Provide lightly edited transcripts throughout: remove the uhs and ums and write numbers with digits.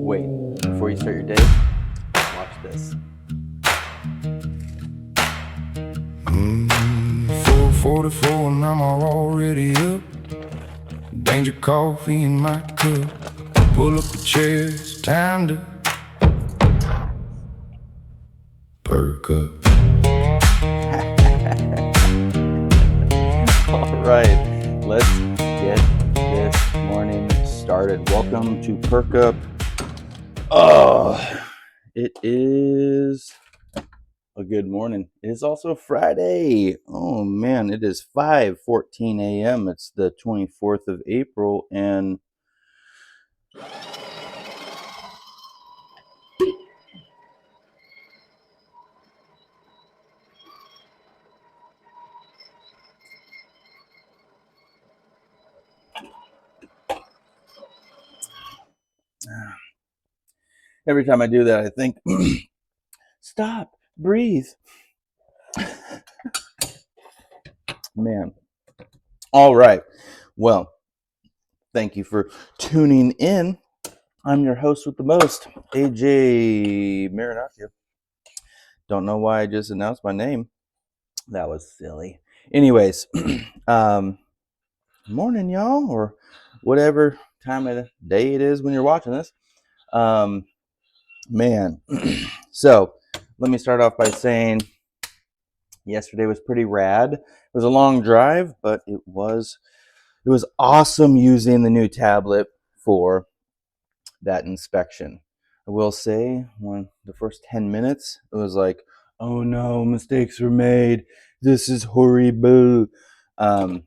Wait, before you start your day, watch this. 4:44 and I'm already up. Danger coffee in my cup. Pull up the chairs, time to perk up. All right, let's get this morning started. Welcome to Perk Up. It is a good morning. It is also Friday. Oh man, it is 5:14 a.m. It's the 24th of April, and every time I do that, I think, stop, breathe. Man. All right. Well, thank you for tuning in. I'm your host with the most, AJ Marinaccio. Don't know why I just announced my name. That was silly. Anyways, morning, y'all, or whatever time of the day it is when you're watching this. Man, so let me start off by saying yesterday was pretty rad. It was a long drive, but it was awesome using the new tablet for that inspection. I will say, when the first 10 minutes, it was like, oh no, mistakes were made. This is horrible. The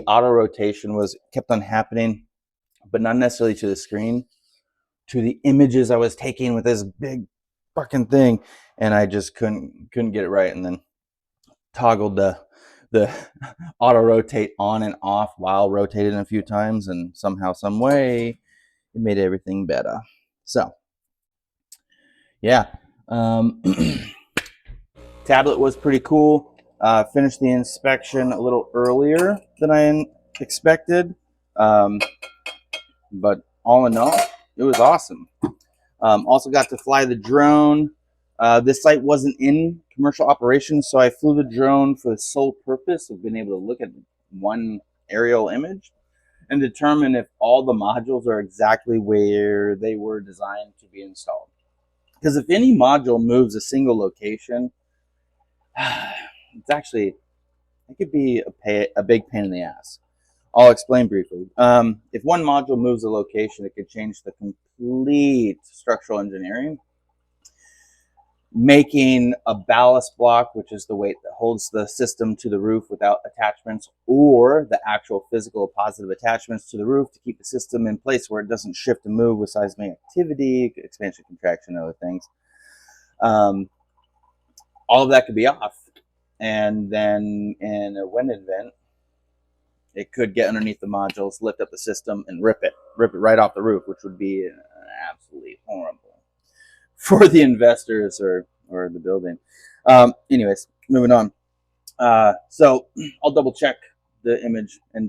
auto rotation kept on happening, but not necessarily to the screen, to the images I was taking with this big fucking thing, and I just couldn't get it right, and then toggled the auto rotate on and off while rotating a few times, and somehow, some way, it made everything better. So yeah, tablet was pretty cool. Finished the inspection a little earlier than I expected, but all in all, it was awesome. Also got to fly the drone. This site wasn't in commercial operation, so I flew the drone for the sole purpose of being able to look at one aerial image and determine if all the modules are exactly where they were designed to be installed. Because if any module moves a single location, it could be a big pain in the ass. I'll explain briefly. If one module moves a location, it could change the complete structural engineering, making a ballast block, which is the weight that holds the system to the roof without attachments, or the actual physical positive attachments to the roof to keep the system in place where it doesn't shift and move with seismic activity, expansion, contraction, and other things. All of that could be off. And then in a wind event, it could get underneath the modules, lift up the system, and rip it right off the roof, which would be absolutely horrible for the investors or the building. Anyways, moving on. So I'll double check the image and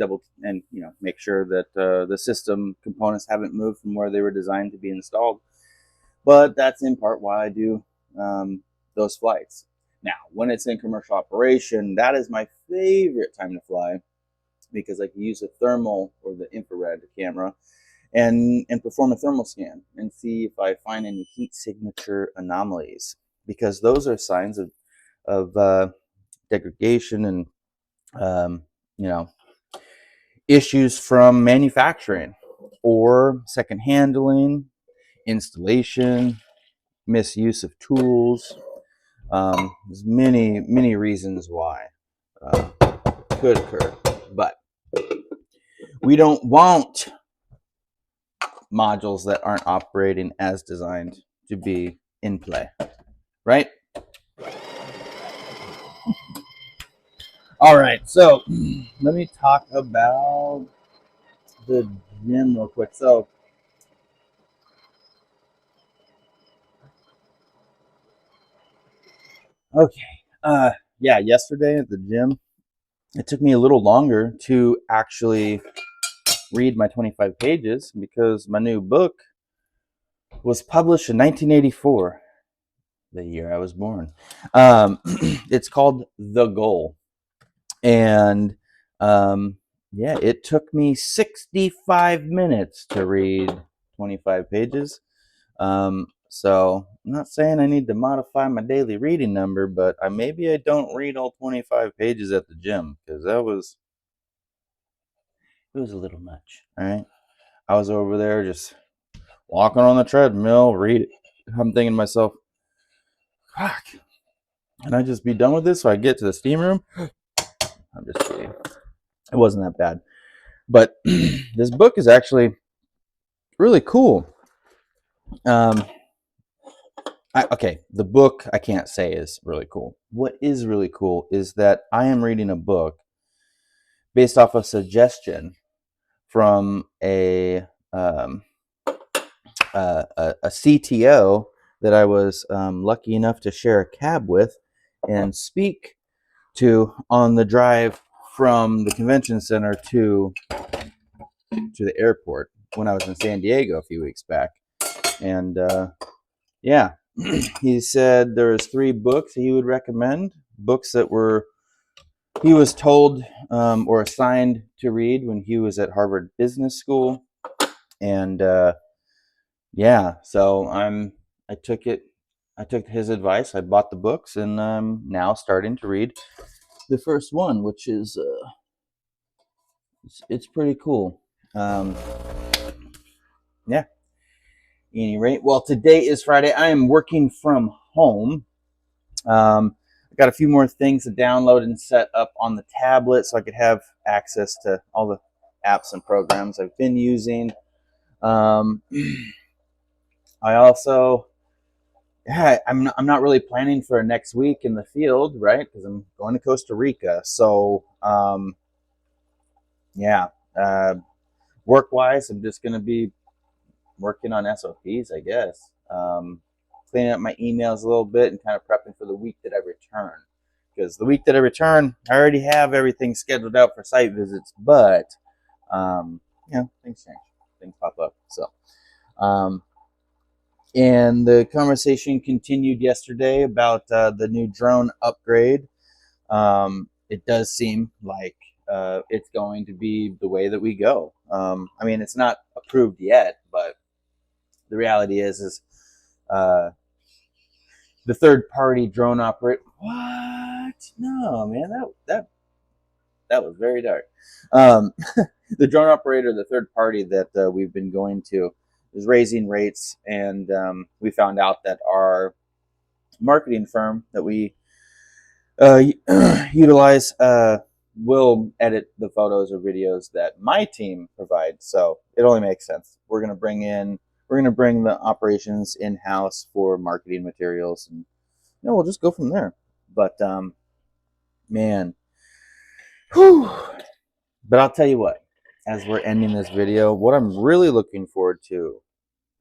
make sure that the system components haven't moved from where they were designed to be installed. But that's in part why I do those flights. Now, when it's in commercial operation, that is my favorite time to fly, because I can use a thermal or the infrared camera and perform a thermal scan and see if I find any heat signature anomalies, because those are signs of degradation and issues from manufacturing or second handling, installation, misuse of tools. There's many reasons why could occur, but we don't want modules that aren't operating as designed to be in play, right? All right, so let me talk about the gym real quick. So okay, yesterday at the gym, it took me a little longer to actually read my 25 pages because my new book was published in 1984, the year I was born. It's called The Goal. And yeah, it took me 65 minutes to read 25 pages. So I'm not saying I need to modify my daily reading number, but maybe I don't read all 25 pages at the gym because it was a little much. All right. I was over there just walking on the treadmill, reading. I'm thinking to myself, fuck, can I just be done with this so I get to the steam room? I'm just kidding. It wasn't that bad. But this book is actually really cool. Um, okay, the book I can't say is really cool. What is really cool is that I am reading a book based off a suggestion from a CTO that I was lucky enough to share a cab with and speak to on the drive from the convention center to the airport when I was in San Diego a few weeks back. And yeah, he said there was 3 books he would recommend, books that were he was told or assigned to read when he was at Harvard Business School. And yeah, so I took it. I took his advice. I bought the books, and I'm now starting to read the first one, which is it's pretty cool. Um, yeah. Any rate, well, today is Friday. I am working from home. I got a few more things to download and set up on the tablet so I could have access to all the apps and programs I've been using. Um, I also, yeah, I'm not really planning for a next week in the field, right? Because I'm going to Costa Rica. So, yeah, work wise, I'm just going to be working on SOPs, I guess. Cleaning up my emails a little bit and kind of prepping for the week that I return. Because the week that I return, I already have everything scheduled out for site visits, but things change, things pop up. So, and the conversation continued yesterday about the new drone upgrade. It does seem like it's going to be the way that we go. I mean, it's not approved yet, but the reality is uh, the third party drone operator. What? No, man, that was very dark. Um, the drone operator, the third party that we've been going to, is raising rates, and we found out that our marketing firm that we uh, utilize will edit the photos or videos that my team provides. So it only makes sense. We're gonna bring the operations in house for marketing materials, and we'll just go from there. But man, whew. But I'll tell you what. As we're ending this video, what I'm really looking forward to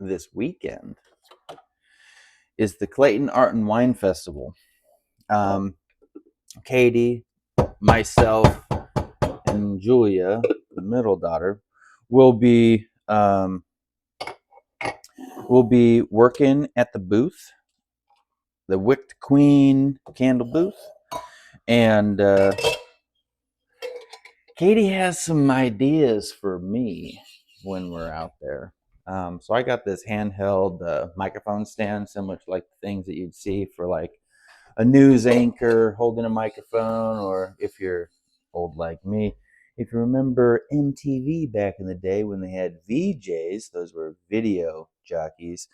this weekend is the Clayton Art and Wine Festival. Katie, myself, and Julia, the middle daughter, will be working at the booth, the Wicked Queen candle booth, and Katie has some ideas for me when we're out there. So I got this handheld microphone stand, similar to like the things that you'd see for like a news anchor holding a microphone, or if you're old like me, if you remember MTV back in the day when they had VJs, those were video jockeys,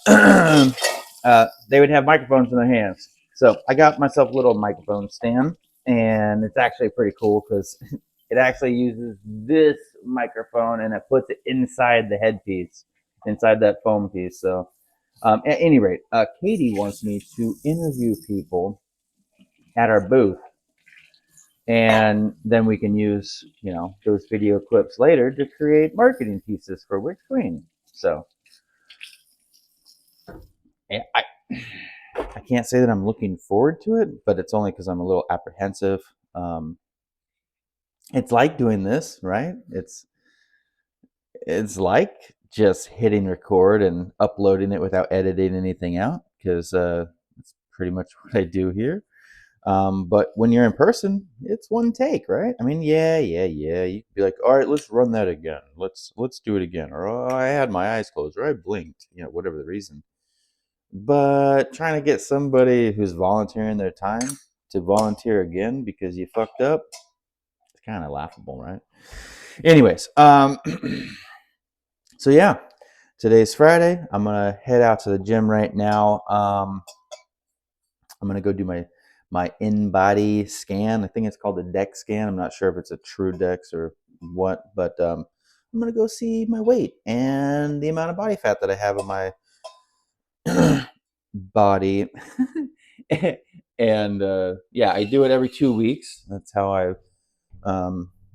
they would have microphones in their hands. So I got myself a little microphone stand, and it's actually pretty cool because it actually uses this microphone and it puts it inside the headpiece, inside that foam piece. So at any rate, Katie wants me to interview people at our booth, and then we can use those video clips later to create marketing pieces for Wix Queen. So I can't say that I'm looking forward to it, but it's only because I'm a little apprehensive. It's like doing this, right? It's like just hitting record and uploading it without editing anything out, because that's pretty much what I do here. But when you're in person, it's one take, right? I mean, yeah. You could be like, all right, let's run that again. Let's do it again. Or oh, I had my eyes closed, or I blinked, whatever the reason. But trying to get somebody who's volunteering their time to volunteer again because you fucked up, it's kind of laughable, right? Anyways, so yeah, today's Friday. I'm gonna head out to the gym right now. I'm gonna go do my InBody scan. I think it's called a DEX scan. I'm not sure if it's a true DEX or what, but I'm gonna go see my weight and the amount of body fat that I have in my body. And yeah, I do it every 2 weeks. That's how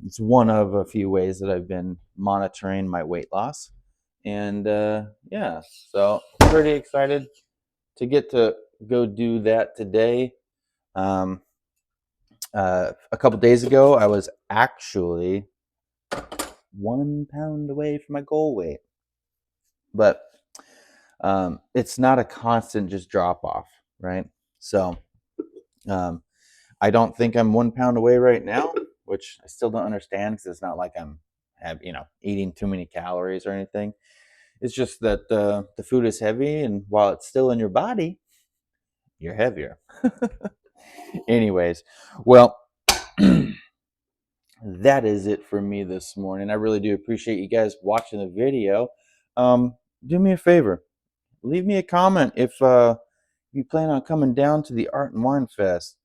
it's one of a few ways that I've been monitoring my weight loss. And yeah, so pretty excited to get to go do that today. A couple days ago, I was actually 1 pound away from my goal weight, but it's not a constant just drop off, right? So I don't think I'm 1 pound away right now, which I still don't understand because it's not like I'm eating too many calories or anything. It's just that the food is heavy, and while it's still in your body, you're heavier. Anyways, well, that is it for me this morning. I really do appreciate you guys watching the video. Do me a favor, leave me a comment if you plan on coming down to the Art and Wine Fest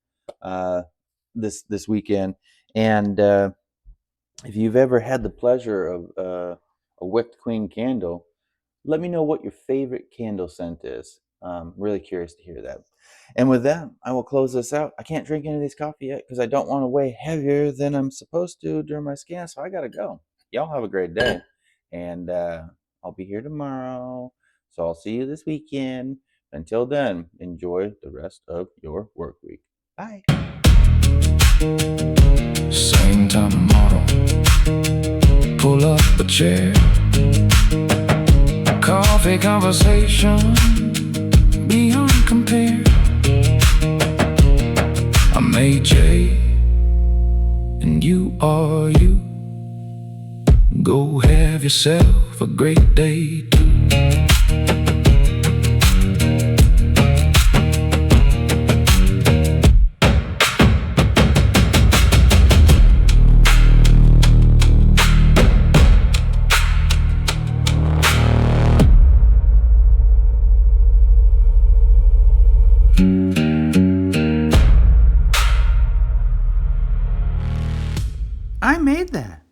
this weekend, and if you've ever had the pleasure of a Whipped Queen candle, let me know what your favorite candle scent is. Really curious to hear that. And with that, I will close this out. I can't drink any of this coffee yet because I don't want to weigh heavier than I'm supposed to during my scan, so I gotta go. Y'all have a great day, and I'll be here tomorrow. So I'll see you this weekend. Until then, enjoy the rest of your work week. Bye. Same time tomorrow. Pull up a chair. Coffee conversation beyond compare. I'm AJ and you are you. Go have yourself a great day too. I made that.